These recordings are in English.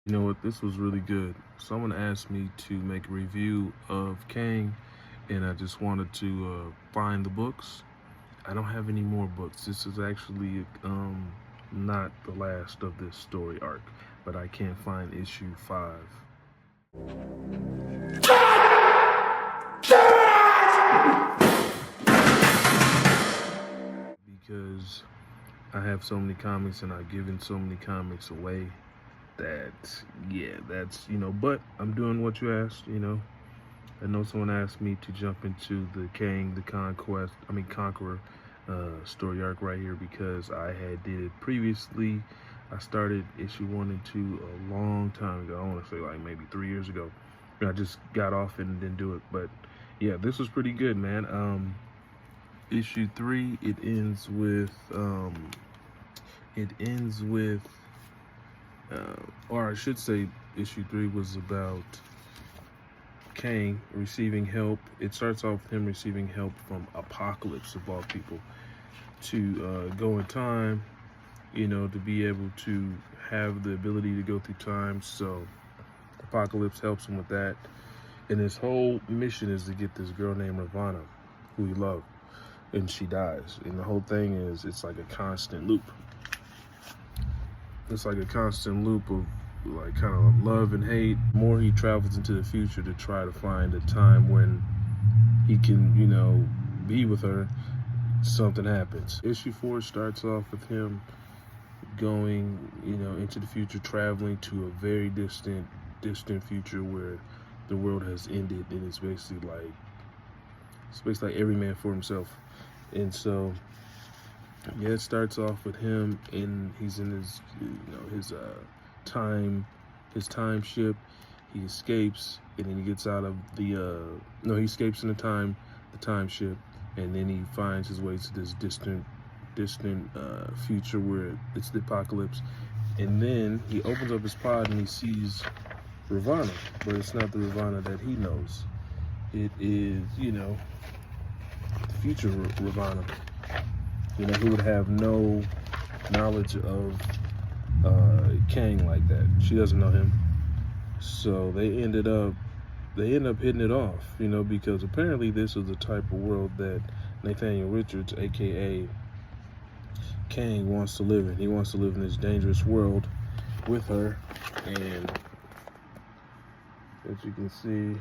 You know what? This was really good. Someone asked me to make a review of Kang, and I just wanted to find the books. I don't have any more books. This is actually not the last of this story arc, but I can't find issue 5 because I have so many comics and I've given so many comics away that, yeah, that's, but I'm doing what you asked. I know someone asked me to jump into the Kang the Conqueror story arc right here because I had did it previously. I started issue 1 and 2 a long time ago. I want to say like maybe 3 years ago. And I just got off and didn't do it. But yeah, this was pretty good, man. Issue 3, it ends with or I should say issue 3 was about Kang receiving help. It starts off with him receiving help from Apocalypse, of all people, to go in time, to be able to have the ability to go through time. So Apocalypse helps him with that. And his whole mission is to get this girl named Ravonna, who he loved, and she dies. And the whole thing is, it's like a constant loop. It's like a constant loop of like kind of love and hate. The more he travels into the future to try to find a time when he can, be with her, something happens. Issue 4 starts off with him going, into the future, traveling to a very distant future where the world has ended, and it's basically like every man for himself. And so yeah, it starts off with him, and he's in his, his time ship. He escapes, and then he gets out of the, he escapes in the time ship, and then he finds his way to this distant future where it's the apocalypse. And then he opens up his pod and he sees Ravonna, but it's not the Ravonna that he knows. It is, the future Ravonna, who would have no knowledge of Kang like that. She doesn't know him. So they end up hitting it off, because apparently this is the type of world that Nathaniel Richards, aka Kang, wants to live in. He wants to live in this dangerous world with her, and as you can see,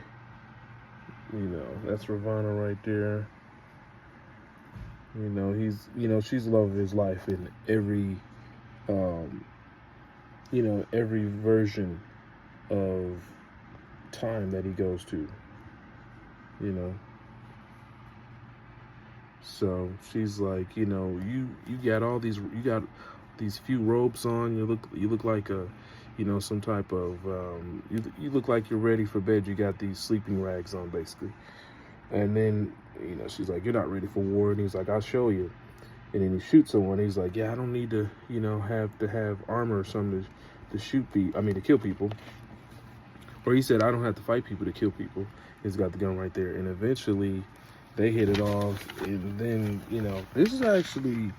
that's Ravonna right there. She's the love of his life in every, every version of time that he goes to, So she's like, you got these few ropes on. You look like a, some type of, you look like you're ready for bed. You got these sleeping rags on, basically. And then, she's like, you're not ready for war. And he's like, I'll show you. And then he shoots someone. He's like, yeah, I don't need to, have armor or something to kill people. Or he said, I don't have to fight people to kill people. He's got the gun right there. And eventually they hit it off. And then, this is actually,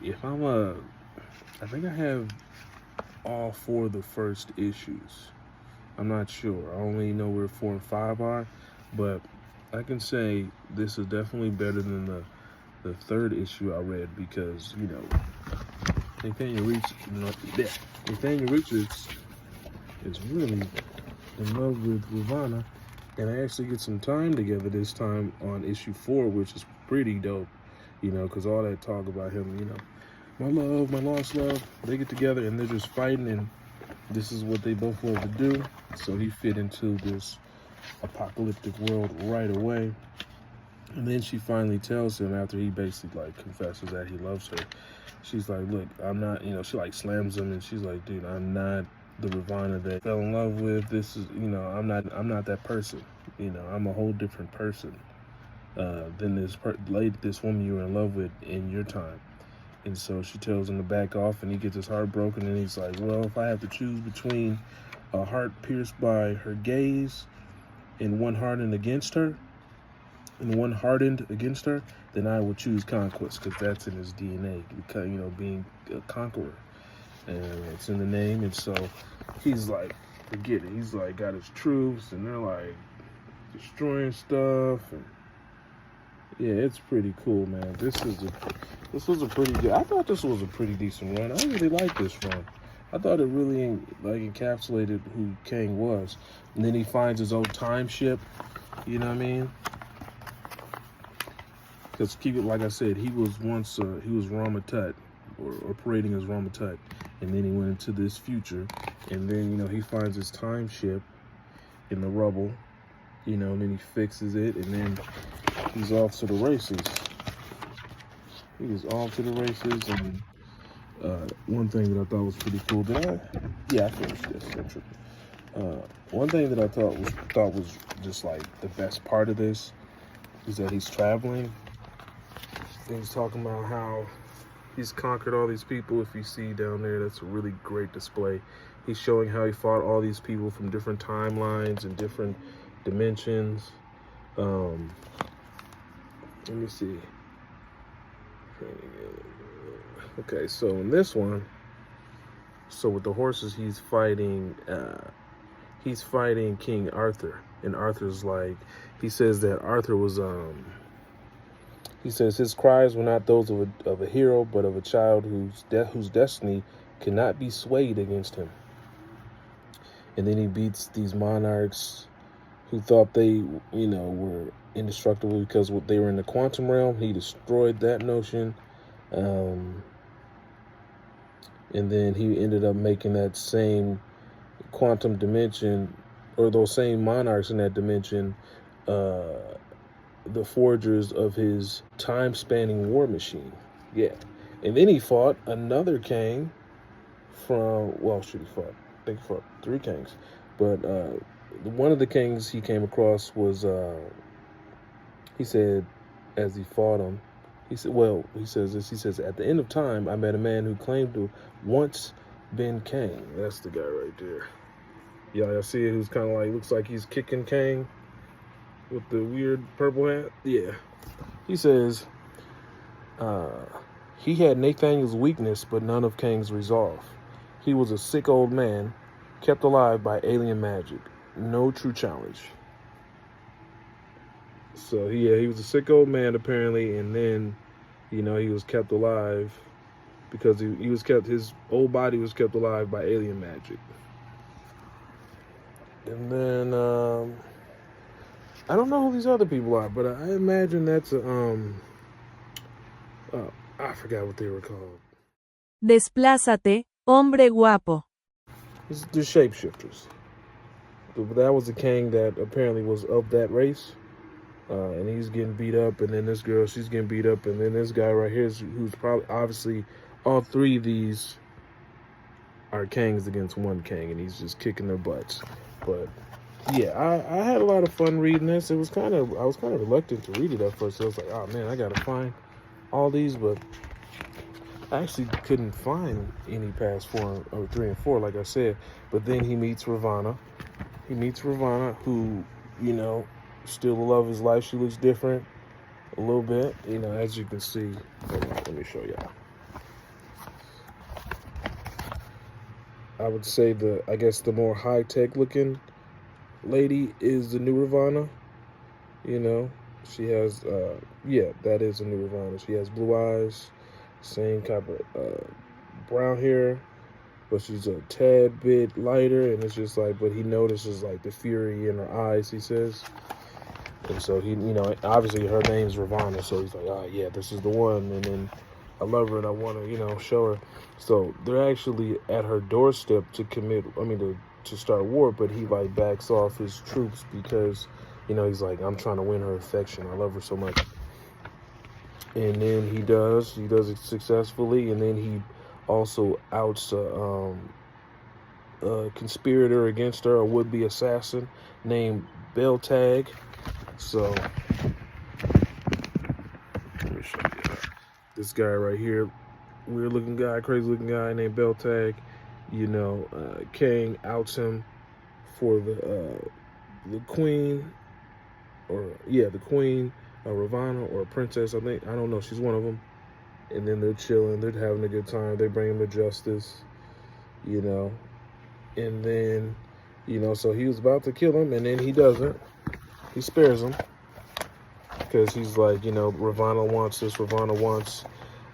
I think I have all 4 of the first issues. I'm not sure. I only know where 4 and 5 are. But I can say this is definitely better than the 3rd issue I read because, Nathaniel Richards is really in love with Ravonna, and I actually get some time together this time on issue 4, which is pretty dope, because all that talk about him, my love, my lost love, they get together and they're just fighting, and this is what they both love to do, so he fit into this apocalyptic world right away. And then she finally tells him, after he basically confesses that he loves her, she's like, look, I'm not, she slams him, and she's like, dude, I'm not the Ravonna that I fell in love with. This is, I'm not that person. I'm a whole different person than this woman you were in love with in your time. And so she tells him to back off, and he gets his heart broken, and he's like, well, if I have to choose between a heart pierced by her gaze and one hardened against her, then I will choose conquest, because that's in his DNA, being a conqueror. and it's in the name. And so he's like, forget it. He's like got his troops, and they're like destroying stuff. And yeah, it's pretty cool, man. This was a pretty good. I thought this was a pretty decent run. I really like this run. I thought it really like encapsulated who Kang was. And then he finds his old time ship. You know what I mean? Because keep it like I said, he was once he was Rama-Tut, or operating as Rama-Tut, and then he went into this future, and then he finds his time ship in the rubble, and then he fixes it, and then he's off to the races. He is off to the races, and one thing that I thought was pretty cool. I finished this. One thing that I thought was just like the best part of this is that he's traveling. He's talking about how he's conquered all these people. If you see down there, that's a really great display. He's showing how he fought all these people from different timelines and different dimensions. Let me see. Okay, so in this one, with the horses, he's fighting King Arthur, and Arthur's like, he says that Arthur was he says his cries were not those of a hero, but of a child whose destiny cannot be swayed against him. And then he beats these monarchs who thought they, were indestructible because they were in the quantum realm. He destroyed that notion. And then he ended up making that same quantum dimension, or those same monarchs in that dimension, the forgers of his time-spanning war machine. Yeah. And then he fought another Kang I think he fought 3 Kangs. But one of the Kangs he came across was, he said, as he fought him, he says, at the end of time, I met a man who claimed to once been Kang. That's the guy right there. Y'all see it? Who's kind of like, looks like he's kicking Kang with the weird purple hat. Yeah. He says, he had Nathaniel's weakness, but none of Kang's resolve. He was a sick old man, kept alive by alien magic. No true challenge. So, yeah, he was a sick old man, apparently, and then, he was kept alive because his old body was kept alive by alien magic. And then, I don't know who these other people are, but I imagine that's I forgot what they were called. Desplázate, hombre guapo. It's the shapeshifters. That was the Kang that apparently was of that race. And he's getting beat up, and then this girl, she's getting beat up, and then this guy right here, who's probably, obviously, all 3 of these are Kangs against one Kang, and he's just kicking their butts. But yeah, I had a lot of fun reading this. I was kind of reluctant to read it at first. I was like, oh man, I gotta find all these, but I actually couldn't find any past 4 or 3 and 4, like I said. But then he meets Ravana. Who, still the love of his life. She looks different a little bit, as you can see. Hold on, let me show y'all. I would say the more high-tech looking lady is the new Ravana. She has, that is a new Ravana. She has blue eyes, same type of brown hair, but she's a tad bit lighter, and it's just like, but he notices like the fury in her eyes, he says. And so he, obviously her name's Ravana, so he's like, oh yeah, this is the one. And then I love her and I want to, show her. So they're actually at her doorstep to start war, but he like backs off his troops because, he's like, I'm trying to win her affection. I love her so much. And then he does it successfully, and then he also outs a conspirator against her, a would-be assassin named Beltag. So let me show you this guy right here, weird-looking guy, crazy-looking guy named Beltag. Kang outs him for the queen, the queen, Ravana, or a princess, I don't know, she's one of them. And then they're chilling, they're having a good time, they bring him to justice. you know, and then, so he was about to kill him, and then he doesn't. He spares him because he's like, Ravana wants this. Ravana wants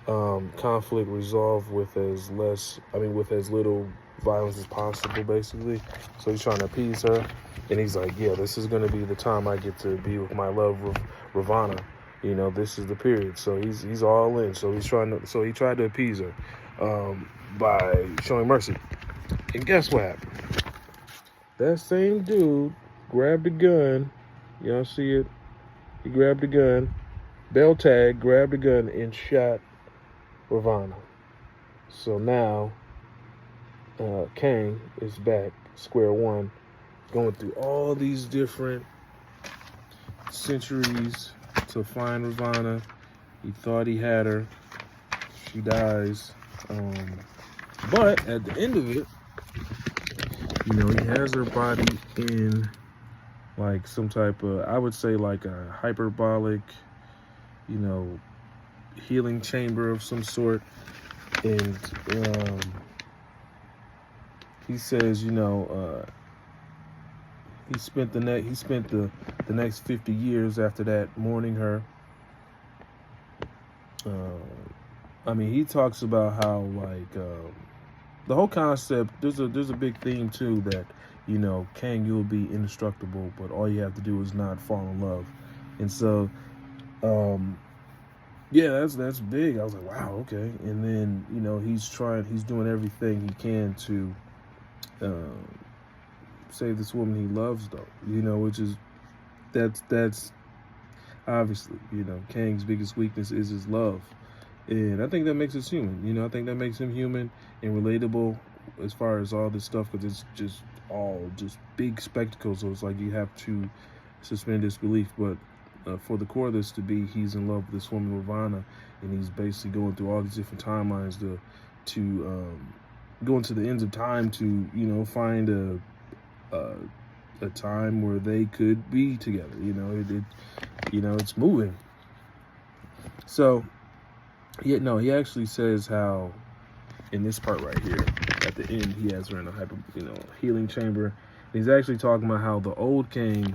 conflict resolved with as little violence as possible, basically. So he's trying to appease her, and he's like, yeah, this is gonna be the time I get to be with my love, Ravana. This is the period. So he's all in. So he tried to appease her by showing mercy. And guess what happened? That same dude grabbed a gun. Y'all see it? He grabbed a gun, bell tag, grabbed a gun, and shot Ravana. So now Kang is back, square one, going through all these different centuries to find Ravana. He thought he had her. She dies. But at the end of it, he has her body in like some type of, I would say like a hyperbolic, healing chamber of some sort. And he says, he spent the next 50 years after that mourning her. He talks about how like the whole concept. There's a big theme too that Kang, you'll be indestructible, but all you have to do is not fall in love. And so, yeah, that's big. I was like, wow, okay. And then he's doing everything he can to save this woman he loves, though. Which is that's obviously Kang's biggest weakness is his love. And I think that makes us human. I think that makes him human and relatable as far as all this stuff, because it's just all just big spectacles. So it's like you have to suspend disbelief. But for the core of this to be, he's in love with this woman, Ravana, and he's basically going through all these different timelines to go into the ends of time to find a time where they could be together. It's moving. So. Yeah, no, he actually says how in this part right here, at the end, he has her in a healing chamber. He's actually talking about how the old king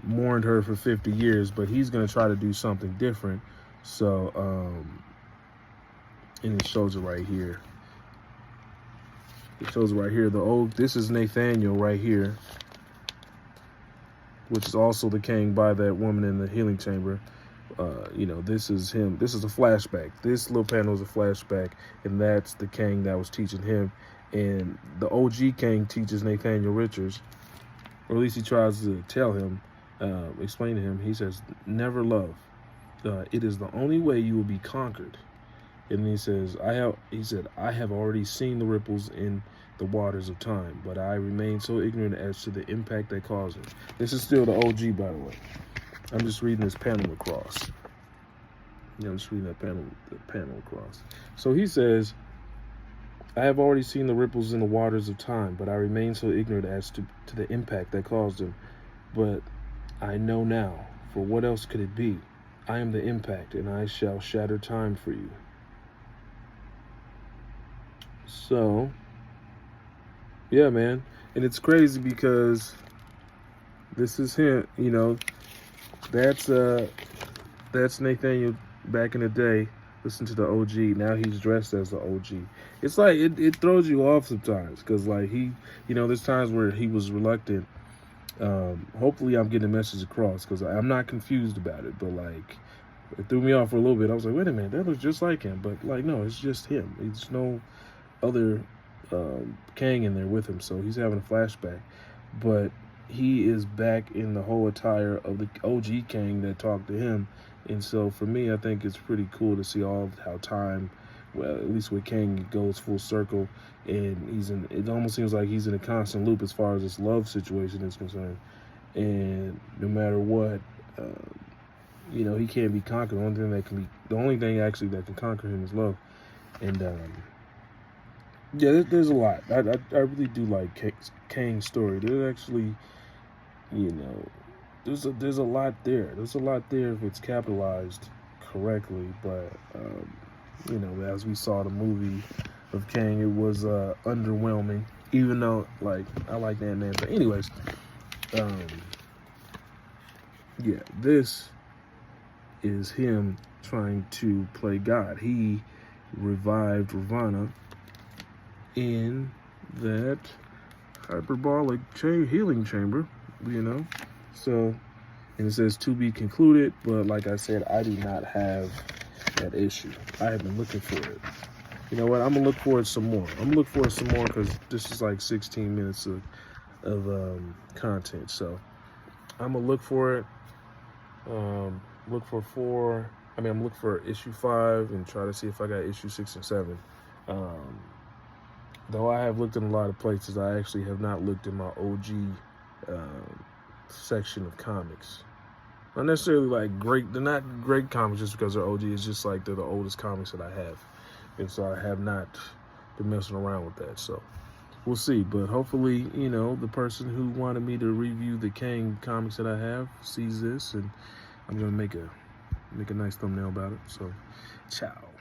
mourned her for 50 years, but he's going to try to do something different. So, and it shows it right here. This is Nathaniel right here, which is also the king by that woman in the healing chamber. This is him. This is a flashback. This little panel is a flashback, and that's the Kang that was teaching him. And the OG Kang teaches Nathaniel Richards, or at least he tries to tell him, explain to him. He says, "Never love. It is the only way you will be conquered." And he says, I have already seen the ripples in the waters of time, but I remain so ignorant as to the impact they cause." This is still the OG, by the way. I'm just reading this panel across. I'm just reading the panel across. So he says, "I have already seen the ripples in the waters of time, but I remain so ignorant as to the impact that caused them. But I know now, for what else could it be? I am the impact, and I shall shatter time for you." So, yeah, man. And it's crazy because this is him, that's Nathaniel back in the day. Listen to the OG. Now he's dressed as the OG. It's like it throws you off sometimes because like there's times where he was reluctant. Hopefully I'm getting the message across because I'm not confused about it, but like it threw me off for a little bit. I was like, wait a minute, that looks just like him. But like, no, it's just him. There's no other Kang in there with him, so he's having a flashback. But he is back in the whole attire of the OG Kang that talked to him. And so for me, I think it's pretty cool to see all how time, well, at least with Kang, it goes full circle. And it almost seems like he's in a constant loop as far as this love situation is concerned. And no matter what, he can't be conquered. The only thing actually that can conquer him is love. And yeah, there's a lot. I really do like Kang's story. There's actually, there's a lot there. There's a lot there if it's capitalized correctly. But as we saw the movie of Kang, it was underwhelming. Even though, like, I like Ant-Man. But anyways, yeah, this is him trying to play God. He revived Ravana in that hyperbolic healing chamber, you know. So, and it says to be concluded, but like I said, I do not have that issue. I have been looking for it. You know what? I'm gonna look for it some more. I'm gonna look for it some more because this is like 16 minutes of content. So I'm gonna look for it. Look for four. I mean, I'm looking for issue 5 and try to see if I got issue 6 and 7. Though I have looked in a lot of places, I actually have not looked in my OG section of comics. Not necessarily like great. They're not great comics just because they're OG. It's just like they're the oldest comics that I have, and so I have not been messing around with that. So we'll see. But hopefully, you know, the person who wanted me to review the Kang comics that I have sees this, and I'm gonna make a nice thumbnail about it. So, ciao.